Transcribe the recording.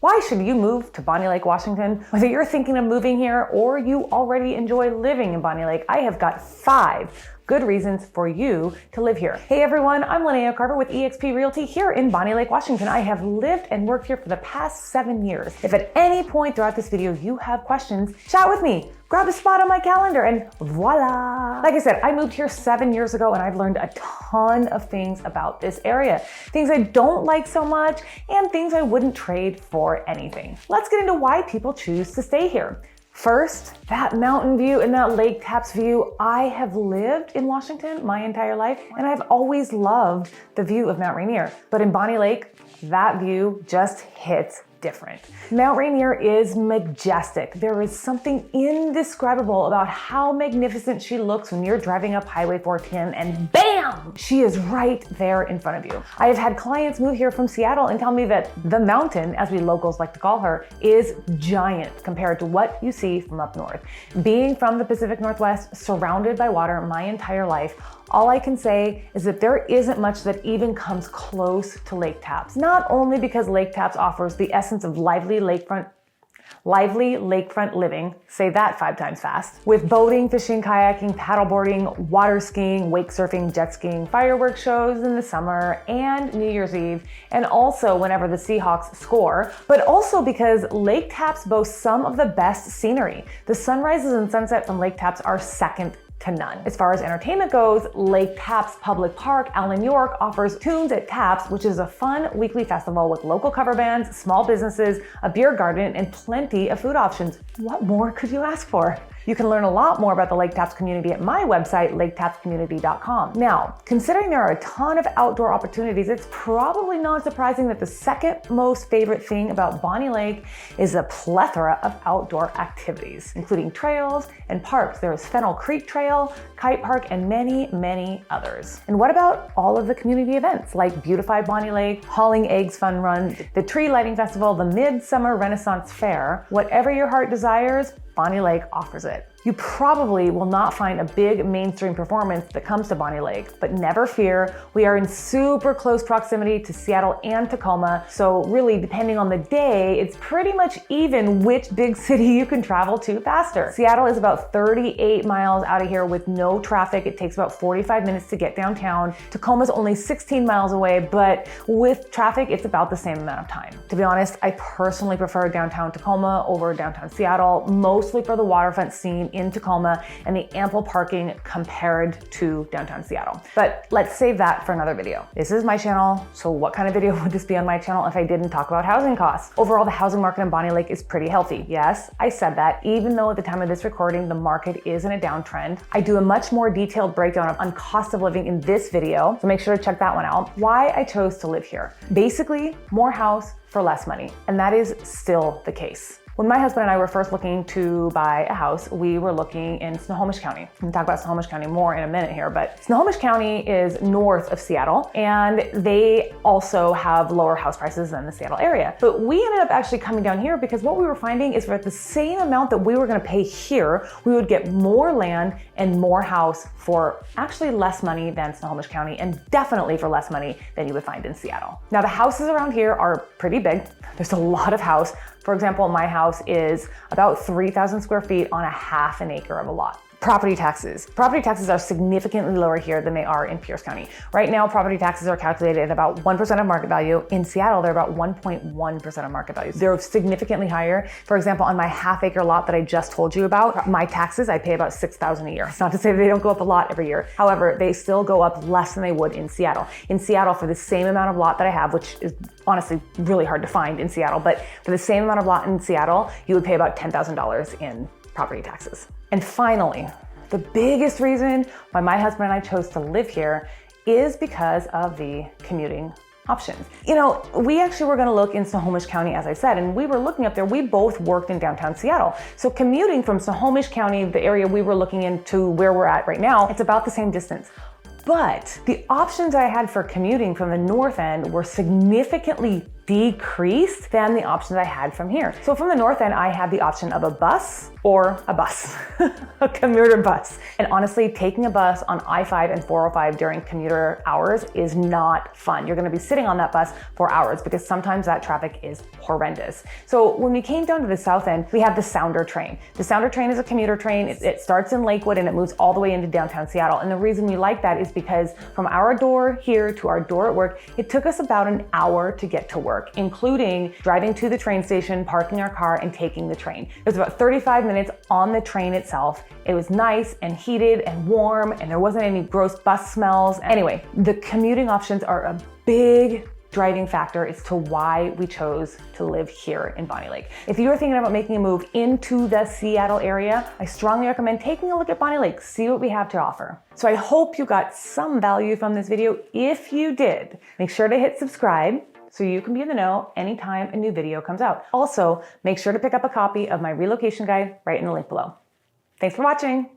Why should you move to Bonney Lake, Washington? Whether you're thinking of moving here or you already enjoy living in Bonney Lake, I have got 5 good reasons for you to live here. Hey everyone, I'm Lynea Carver with eXp Realty here in Bonney Lake, Washington. I have lived and worked here for the past 7 years. If at any point throughout this video you have questions, chat with me. Grab a spot on my calendar and voila. Like I said, I moved here 7 years ago and I've learned a ton of things about this area. Things I don't like so much and things I wouldn't trade for anything. Let's get into why people choose to stay here. First, that mountain view and that lake taps view. I have lived in Washington my entire life and I've always loved the view of Mount Rainier. But in Bonney Lake, that view just hits different. Mount Rainier is majestic. There is something indescribable about how magnificent she looks when you're driving up Highway 410 and bam, she is right there in front of you. I have had clients move here from Seattle and tell me that the mountain, as we locals like to call her, is giant compared to what you see from up north. Being from the Pacific Northwest, surrounded by water my entire life, all I can say is that there isn't much that even comes close to Lake Tapps. Not only because Lake Tapps offers the essence of lively lakefront living, say that 5 times fast, with boating, fishing, kayaking, paddleboarding, water skiing, wake surfing, jet skiing, fireworks shows in the summer and New Year's Eve, and also whenever the Seahawks score, but also because Lake Tapps boasts some of the best scenery. The sunrises and sunset from Lake Tapps are second to none. As far as entertainment goes, Lake Tapps Public Park, Allen, York offers Tunes at Tapps, which is a fun weekly festival with local cover bands, small businesses, a beer garden, and plenty of food options. What more could you ask for? You can learn a lot more about the Lake Tapps community at my website, laketappscommunity.com. Now, considering there are a ton of outdoor opportunities, it's probably not surprising that the second most favorite thing about Bonney Lake is a plethora of outdoor activities, including trails and parks. There is Fennel Creek Trail, Kite Park, and many, many others. And what about all of the community events like Beautify Bonney Lake, Hauling Eggs Fun Run, the Tree Lighting Festival, the Midsummer Renaissance Fair? Whatever your heart desires, Bonney Lake offers it. You probably will not find a big mainstream performance that comes to Bonney Lake, but never fear, we are in super close proximity to Seattle and Tacoma, so really depending on the day, it's pretty much even which big city you can travel to faster. Seattle is about 38 miles out of here with no traffic. It takes about 45 minutes to get downtown. Tacoma's only 16 miles away, but with traffic, it's about the same amount of time. To be honest, I personally prefer downtown Tacoma over downtown Seattle, mostly for the waterfront scene in Tacoma and the ample parking compared to downtown Seattle. But let's save that for another video. This is my channel, so what kind of video would this be on my channel if I didn't talk about housing costs? Overall, the housing market in Bonney Lake is pretty healthy. Yes, I said that, even though at the time of this recording, the market is in a downtrend. I do a much more detailed breakdown on cost of living in this video, so make sure to check that one out. Why I chose to live here. Basically, more house for less money, and that is still the case. When my husband and I were first looking to buy a house, we were looking in Snohomish County. I'm gonna talk about Snohomish County more in a minute here, but Snohomish County is north of Seattle, and they also have lower house prices than the Seattle area. But we ended up actually coming down here because what we were finding is for the same amount that we were gonna pay here, we would get more land and more house for actually less money than Snohomish County, and definitely for less money than you would find in Seattle. Now, the houses around here are pretty big. There's a lot of house. For example, my house is about 3,000 square feet on a half an acre of a lot. Property taxes. Property taxes are significantly lower here than they are in Pierce County. Right now, property taxes are calculated at about 1% of market value. In Seattle, they're about 1.1% of market value. They're significantly higher. For example, on my half acre lot that I just told you about, my taxes, I pay about $6,000 a year. It's not to say that they don't go up a lot every year. However, they still go up less than they would in Seattle. In Seattle, for the same amount of lot that I have, which is honestly really hard to find in Seattle, but for the same amount of lot in Seattle, you would pay about $10,000 in property taxes. And finally, the biggest reason why my husband and I chose to live here is because of the commuting options. You know, we actually were going to look in Snohomish County, as I said, and we were looking up there. We both worked in downtown Seattle. So commuting from Snohomish County, the area we were looking into where we're at right now, it's about the same distance. But the options I had for commuting from the north end were significantly decreased than the options I had from here. So from the north end, I had the option of a bus or a bus, a commuter bus. And honestly, taking a bus on I-5 and 405 during commuter hours is not fun. You're gonna be sitting on that bus for hours because sometimes that traffic is horrendous. So when we came down to the south end, we have the Sounder train. The Sounder train is a commuter train. It starts in Lakewood and it moves all the way into downtown Seattle. And the reason we like that is because from our door here to our door at work, it took us about an hour to get to work, including driving to the train station, parking our car, and taking the train. It was about 35 minutes on the train itself. It was nice and heated and warm, and there wasn't any gross bus smells. Anyway, the commuting options are a big driving factor as to why we chose to live here in Bonney Lake. If you're thinking about making a move into the Seattle area, I strongly recommend taking a look at Bonney Lake, see what we have to offer. So I hope you got some value from this video. If you did, make sure to hit subscribe so you can be in the know anytime a new video comes out. Also, make sure to pick up a copy of my relocation guide right in the link below. Thanks for watching.